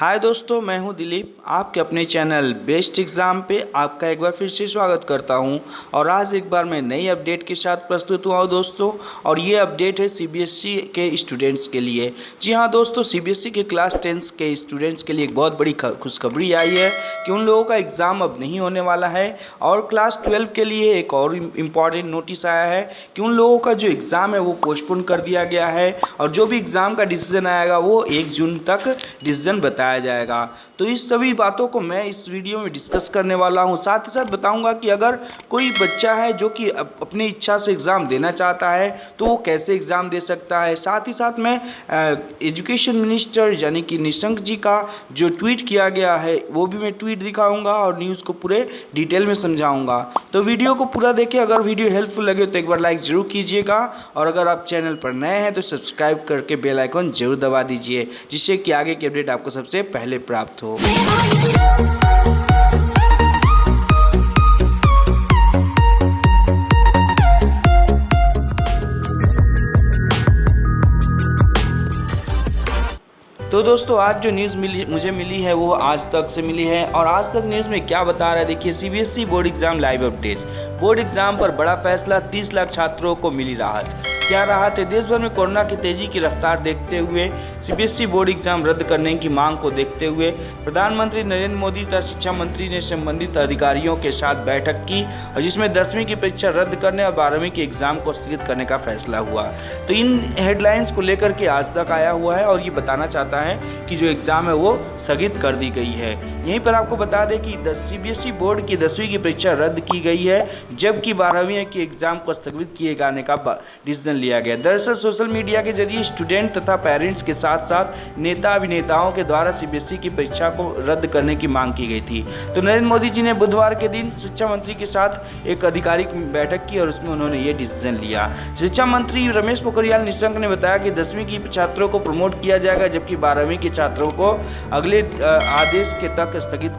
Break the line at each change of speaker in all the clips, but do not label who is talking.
हाय दोस्तों, मैं हूं दिलीप। आपके अपने चैनल बेस्ट एग्ज़ाम पे आपका एक बार फिर से स्वागत करता हूं और आज एक बार मैं नई अपडेट के साथ प्रस्तुत हुआ हूं दोस्तों। और ये अपडेट है सीबीएसई के स्टूडेंट्स के लिए। जी हां दोस्तों, सीबीएसई के क्लास 10 के स्टूडेंट्स के लिए एक बहुत बड़ी खुशखबरी आई है कि उन लोगों का एग्ज़ाम अब नहीं होने वाला है। और क्लास 12 के लिए एक और इम्पॉर्टेंट नोटिस आया है कि उन लोगों का जो एग्ज़ाम है वो पोस्टपोन कर दिया गया है और जो भी एग्ज़ाम का डिसीजन आएगा वो 1 जून तक डिसीजन बताया जाएगा। तो इस सभी बातों को मैं इस वीडियो में डिस्कस करने वाला हूं। साथ ही साथ बताऊंगा कि अगर कोई बच्चा है जो कि अपनी इच्छा से एग्ज़ाम देना चाहता है तो वो कैसे एग्ज़ाम दे सकता है। साथ ही साथ मैं एजुकेशन मिनिस्टर यानी कि निशंक जी का जो ट्वीट किया गया है वो भी मैं ट्वीट दिखाऊंगा और न्यूज़ को पूरे डिटेल में समझाऊंगा। तो वीडियो को पूरा देखें। अगर वीडियो हेल्पफुल लगे तो एक बार लाइक ज़रूर कीजिएगा और अगर आप चैनल पर नए हैं तो सब्सक्राइब करके बेल आइकन जरूर दबा दीजिए, जिससे कि आगे की अपडेट आपको सबसे पहले प्राप्त हो। तो दोस्तों, आज जो न्यूज़ मुझे मिली है वो आज तक से मिली है और आज तक न्यूज़ में क्या बता रहा है देखिए। CBSE board exam live updates. Board exam पर बड़ा फैसला, 30 लाख छात्रों को मिली राहत। क्या राहत है? देश भर में कोरोना की तेजी की रफ्तार देखते हुए सीबीएसई बोर्ड एग्जाम रद्द करने की मांग को देखते हुए प्रधानमंत्री नरेंद्र मोदी तथा शिक्षा मंत्री ने संबंधित अधिकारियों के साथ बैठक की और जिसमें 10वीं की परीक्षा रद्द करने और 12वीं के एग्जाम को स्थगित करने का फैसला हुआ। तो इन हेडलाइंस को लेकर के आज तक आया हुआ है और ये बताना चाहता है कि जो एग्जाम है वो स्थगित कर दी गई है। यहीं पर आपको बता दें कि सीबीएसई बोर्ड की 10वीं की परीक्षा रद्द की गई है, जबकि 12वीं के एग्जाम को स्थगित किए जाने का डिसीजन लिया गया। दरअसल सोशल मीडिया के जरिए स्टूडेंट तथा पेरेंट्स के साथ साथ नेता अभिनेताओं के द्वारा सीबीएसई की परीक्षा को रद्द करने की मांग की गई थी। तो नरेंद्र मोदी जी ने बुधवार के दिन शिक्षा मंत्री के साथ एक आधिकारिक बैठक की और उसमें उन्होंने ये डिसीजन लिया। शिक्षा मंत्री रमेश पोखरियाल निशंक ने बताया कि 10वीं की छात्रों को प्रमोट किया जाएगा, जबकि 12वीं के छात्रों को अगले आदेश के तक स्थगित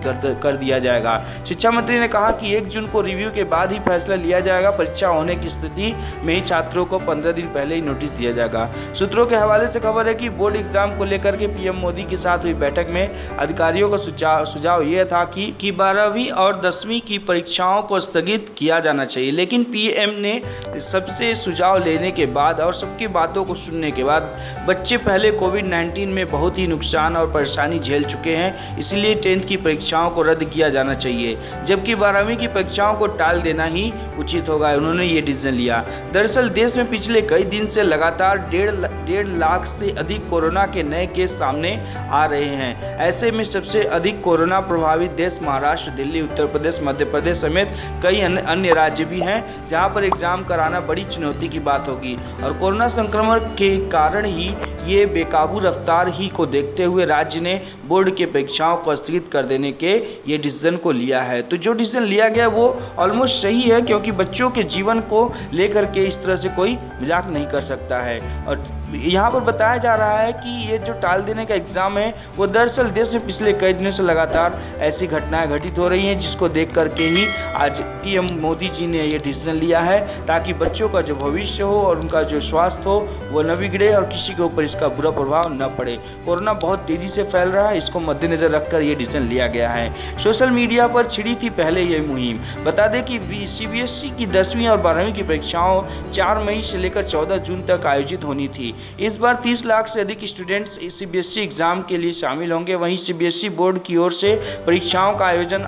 कर दिया जाएगा। शिक्षा मंत्री ने कहा कि 1 जून को रिव्यू के बाद ही फैसला लिया जाएगा। परीक्षा होने की स्थिति में ही छात्रों को 15 दिन पहले ही नोटिस दिया जाएगा। सूत्रों के हवाले से खबर है कि बोर्ड एग्जाम को लेकर के पीएम मोदी के साथ हुई बैठक में अधिकारियों का सुझाव यह था कि 12वीं और 10वीं की परीक्षाओं को स्थगित किया जाना चाहिए। लेकिन पीएम ने सबसे सुझाव लेने के बाद और सबकी बातों को सुनने के बाद बच्चे पहले कोविड-19 में बहुत ही नुकसान और परेशानी झेल चुके हैं, इसलिए 10th की परीक्षाओं को रद्द किया जाना चाहिए, जबकि 12वीं की परीक्षाओं को टाल देना ही उचित होगा। उन्होंने ये डिसीजन लिया। दरअसल देश में पिछले कई दिन से लगातार 1.5 लाख से अधिक कोरोना के नए केस सामने आ रहे हैं। ऐसे में सबसे अधिक कोरोना प्रभावित देश महाराष्ट्र, दिल्ली, उत्तर प्रदेश, मध्य प्रदेश समेत कई अन्य राज्य भी हैं जहां पर एग्जाम कराना बड़ी चुनौती की बात होगी। और कोरोना संक्रमण के कारण ही ये बेकाबू रफ्तार ही को देखते हुए राज्य ने बोर्ड की परीक्षाओं को स्थगित कर देने के ये डिसीजन को लिया है। तो जो डिसीजन लिया गया वो ऑलमोस्ट सही है, क्योंकि बच्चों के जीवन को लेकर के इस तरह से कोई मजाक नहीं कर सकता है। और यहाँ पर बताया जा रहा है कि ये जो टाल देने का एग्ज़ाम है वो दरअसल देश में पिछले कई दिनों से लगातार ऐसी घटनाएं घटित हो रही हैं, जिसको देख करके ही आज पीएम मोदी जी ने ये डिसीजन लिया है, ताकि बच्चों का जो भविष्य हो और उनका जो स्वास्थ्य हो वो न बिगड़े और किसी के ऊपर इसका बुरा प्रभाव न पड़े। कोरोना बहुत तेज़ी से फैल रहा है, इसको मद्देनजर रखकर ये डिसीजन लिया गया है। सोशल मीडिया पर छिड़ी थी पहले ये मुहिम। बता दें कि सीबीएसई की 10वीं और 12वीं की परीक्षाओं 4 मई से लेकर 14 जून तक आयोजित होनी थी। इस बार 30 लाख से अधिक स्टूडेंट्स सीबीएसई एग्जाम के लिए शामिल होंगे। वहीं सीबीएसई बोर्ड की ओर से परीक्षाओं का आयोजन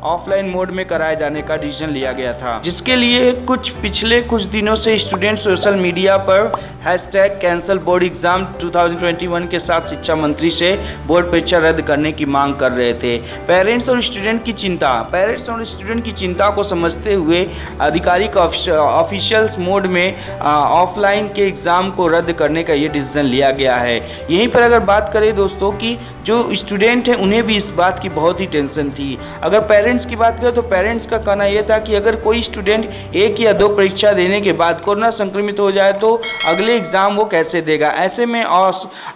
ऑफलाइन मोड में कराए जाने का डिसीजन लिया गया था, जिसके लिए पिछले कुछ दिनों से स्टूडेंट सोशल मीडिया पर #कैंसल बोर्ड एग्जाम 2021 के साथ शिक्षा मंत्री से बोर्ड परीक्षा रद्द करने की मांग कर रहे थे। पेरेंट्स और स्टूडेंट की चिंता को समझते हुए आधिकारिक ऑफिशियल्स मोड में ऑफलाइन के एग्जाम को रद्द करने का ये डिसीजन लिया गया है। यहीं पर अगर बात करें दोस्तों कि जो स्टूडेंट हैं उन्हें भी इस बात की बहुत ही टेंशन थी। अगर पेरेंट्स की बात करें तो पेरेंट्स का कहना यह था कि अगर कोई स्टूडेंट 1 या 2 परीक्षा देने के बाद कोरोना संक्रमित हो जाए तो अगले एग्जाम वो कैसे देगा। ऐसे में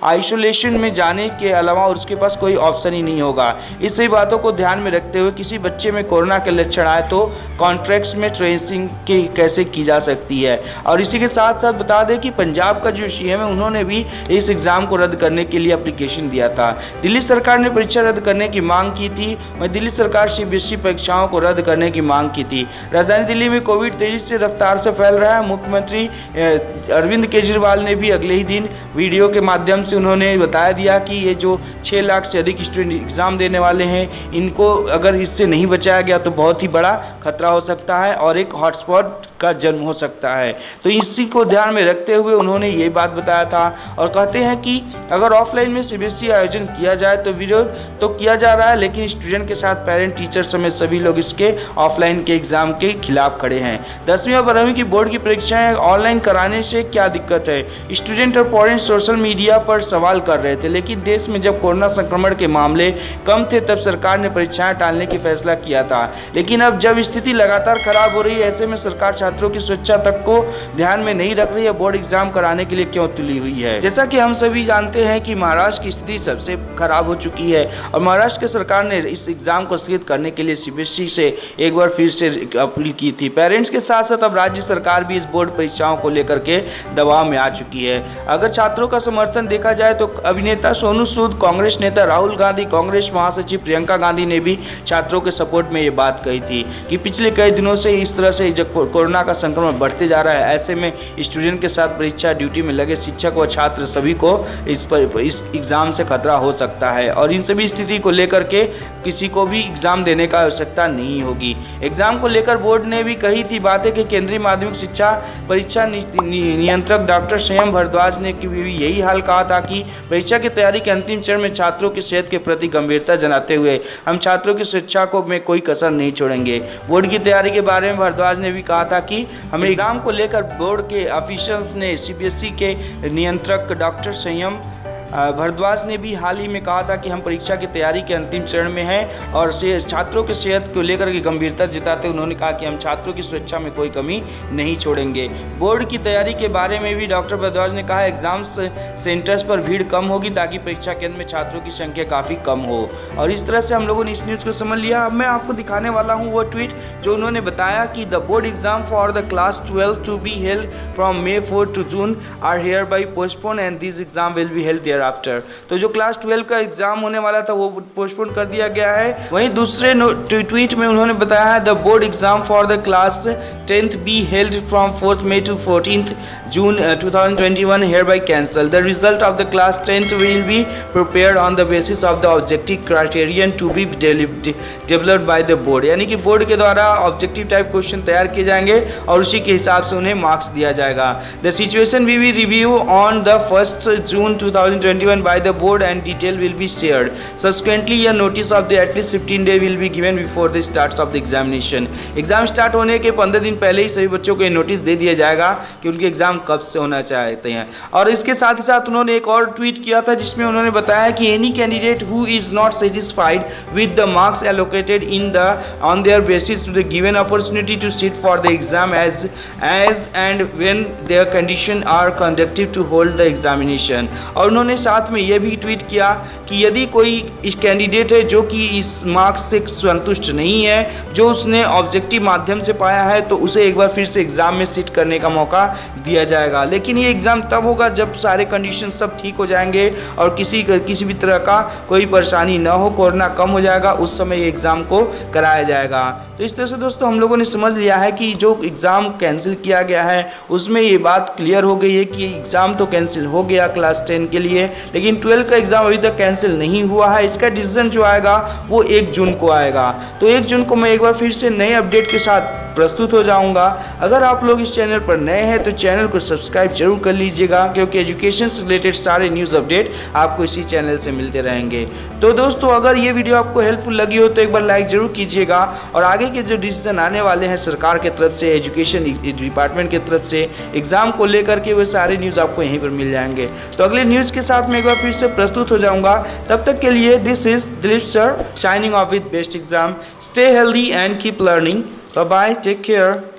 आइसोलेशन में जाने के अलावा उसके पास कोई ऑप्शन ही नहीं होगा। इस सभी बातों को ध्यान में रखते हुए किसी बच्चे में कोरोना के लक्षण आए तो कॉन्ट्रैक्ट्स में ट्रेसिंग की कैसे की जा सकती है। और इसी के साथ साथ बता दें कि पंजाब का जो सीएम है उन्होंने भी इस एग्ज़ाम को रद्द करने के लिए एप्लीकेशन दिया था। दिल्ली सरकार ने परीक्षा रद्द करने की मांग की थी। वहीं दिल्ली सरकार सीबीएसई परीक्षाओं को रद्द करने की मांग की थी। राजधानी दिल्ली में कोविड तेजी से रफ्तार से फैल रहा है। मुख्यमंत्री अरविंद केजरीवाल ने भी अगले ही दिन वीडियो के माध्यम से उन्होंने बताया दिया कि ये जो 6 लाख से अधिक स्टूडेंट एग्ज़ाम देने वाले हैं, इनको अगर इससे नहीं बचाया गया तो बहुत ही बड़ा खतरा हो सकता है और एक हॉटस्पॉट का जन्म हो सकता है। तो इसी को ध्यान में रखते हुए उन्होंने ये बात बताया था और कहते हैं कि अगर ऑफलाइन में सीबीएसई आयोजन किया जाए तो विरोध तो किया जा रहा है, लेकिन स्टूडेंट के साथ पेरेंट, टीचर समेत सभी लोग इसके ऑफलाइन के एग्जाम के खिलाफ खड़े हैं। 10वीं और 12वीं की बोर्ड की परीक्षाएं ऑनलाइन कराने से क्या दिक्कत है? स्टूडेंट और पेरेंट्स सोशल मीडिया पर सवाल कर रहे थे, लेकिन देश में जब कोरोना संक्रमण के मामले कम थे तब सरकार ने परीक्षाएं टालने की फैसला किया था। लेकिन अब जब स्थिति लगातार खराब हो रही है, ऐसे में सरकार छात्रों की सुरक्षा तक को ध्यान में नहीं रख रही है, बोर्ड एग्जाम कराने के लिए क्यों तुली हुई है। जैसा कि हम सभी जानते हैं कि महाराष्ट्र की स्थिति सबसे खराब हो चुकी है और महाराष्ट्र की सरकार ने इस एग्जाम को स्थगित करने के लिए सीबीएसई से एक बार फिर से अपील की थी। पेरेंट्स के साथ साथ अब राज्य सरकार भी इस बोर्ड परीक्षाओं को लेकर के दबाव में आ चुकी है। अगर छात्रों का समर्थन देखा जाए तो अभिनेता सोनू सूद, कांग्रेस नेता राहुल गांधी, कांग्रेस महासचिव प्रियंका गांधी ने भी छात्रों के सपोर्ट में ये बात कही थी कि पिछले कई दिनों से इस तरह से जब कोरोना का संक्रमण बढ़ते जा रहा है, ऐसे में स्टूडेंट के साथ परीक्षा ड्यूटी में लगे शिक्षक व छात्र सभी को इस एग्ज़ाम से खतरा हो सकता है और इन सभी स्थिति को लेकर के किसी को भी एग्ज़ाम देने का आवश्यकता नहीं होगी। एग्ज़ाम को लेकर बोर्ड ने भी कही थी बातें कि केंद्रीय माध्यमिक शिक्षा परीक्षा नियंत्रक डॉक्टर संयम भारद्वाज ने भी यही हाल कहा था कि परीक्षा की तैयारी के अंतिम चरण में छात्रों की सेहत के प्रति गंभीरता जनाते हुए हम छात्रों की सुरक्षा को में कोई कसर नहीं छोड़ेंगे। बोर्ड की तैयारी के बारे में भारद्वाज ने भी कहा था कि हमें एग्जाम को लेकर बोर्ड के ऑफिशियल्स ने सीबीएसई के नियंत्रक डॉक्टर संयम भारद्वाज ने भी हाल ही में कहा था कि हम परीक्षा की तैयारी के अंतिम चरण में हैं और छात्रों की सेहत को लेकर के गंभीरता जताते उन्होंने कहा कि हम छात्रों की सुरक्षा में कोई कमी नहीं छोड़ेंगे। बोर्ड की तैयारी के बारे में भी डॉक्टर भारद्वाज ने कहा एग्जाम सेंटर्स पर भीड़ कम होगी ताकि परीक्षा केंद्र में छात्रों की संख्या काफ़ी कम हो। और इस तरह से हम लोगों ने इस न्यूज़ को समझ लिया। अब मैं आपको दिखाने वाला हूँ वो ट्वीट जो उन्होंने बताया कि the board exam for the class 12 to be held from May 4 to June are hereby postpone and this exam will be held after. तो जो क्लास 12 का एग्जाम होने वाला था वो पोस्टपोन कर दिया गया है। वहीं दूसरे ट्वीट में उन्होंने बताया है the board exam for the class 10th B held from 4th May to 14th June 2021 hereby cancelled. The result of the class 10th will be prepared on the basis of the objective criterion to be developed by the board। यानी कि board के द्वारा objective type question तैयार किए जाएंगे और उसी के हिसाब से उन्हें मार्क्स दिया जाएगा। The situation will be reviewed on the 1st June 2021 by the board and detail will be shared. Subsequently, a notice of the at least 15 day will be given before the starts of the examination. Exam start होने के 15 दिन पहले ही सभी बच्चों को ये notice दे दिया जाएगा कि उनके एग्जाम कब से होना चाहते हैं। और इसके साथ ही साथ उन्होंने एक और ट्वीट किया था जिसमें उन्होंने बताया कि any candidate who is not satisfied with the marks allocated in the on their basis to the given opportunity to sit for the exam as and when their condition are conducive to hold the examination. और उन्होंने साथ में यह भी tweet किया कि यदि कोई इस कैंडिडेट है जो कि इस मार्क्स से संतुष्ट नहीं है जो उसने ऑब्जेक्टिव माध्यम से पाया है तो उसे एक बार फिर से एग्जाम में सिट करने का मौका दिया जाएगा। लेकिन ये एग्जाम तब होगा जब सारे कंडीशन सब ठीक हो जाएंगे और किसी भी तरह का कोई परेशानी न हो, कोरोना कम हो जाएगा, उस समय ये एग्जाम को कराया जाएगा। तो इस तरह से दोस्तों हम लोगों ने समझ लिया है कि जो एग्जाम कैंसिल किया गया है उसमें ये बात क्लियर हो गई है कि एग्जाम तो कैंसिल हो गया क्लास 10 के लिए, लेकिन 12 का एग्जाम अभी तक कैंसिल नहीं हुआ है। इसका डिसीजन जो आएगा वो 1 जून को आएगा। तो 1 जून को मैं एक बार फिर से नए अपडेट के साथ प्रस्तुत हो जाऊंगा। अगर आप लोग इस चैनल पर नए हैं तो चैनल को सब्सक्राइब जरूर कर लीजिएगा क्योंकि एजुकेशन से रिलेटेड सारे न्यूज़ अपडेट आपको इसी चैनल से मिलते रहेंगे। तो दोस्तों अगर ये वीडियो आपको हेल्पफुल लगी हो तो एक बार लाइक जरूर कीजिएगा और आगे के जो डिसीजन आने वाले हैं सरकार की तरफ से, एजुकेशन डिपार्टमेंट की तरफ से एग्जाम को लेकर के वो सारे न्यूज़ आपको यहीं पर मिल जाएंगे। तो अगले न्यूज़ के साथ मैं एक बार फिर से प्रस्तुत हो जाऊंगा। तब तक के लिए this is Dilip sir signing off with best exam. Stay healthy and keep learning. Bye bye, take care.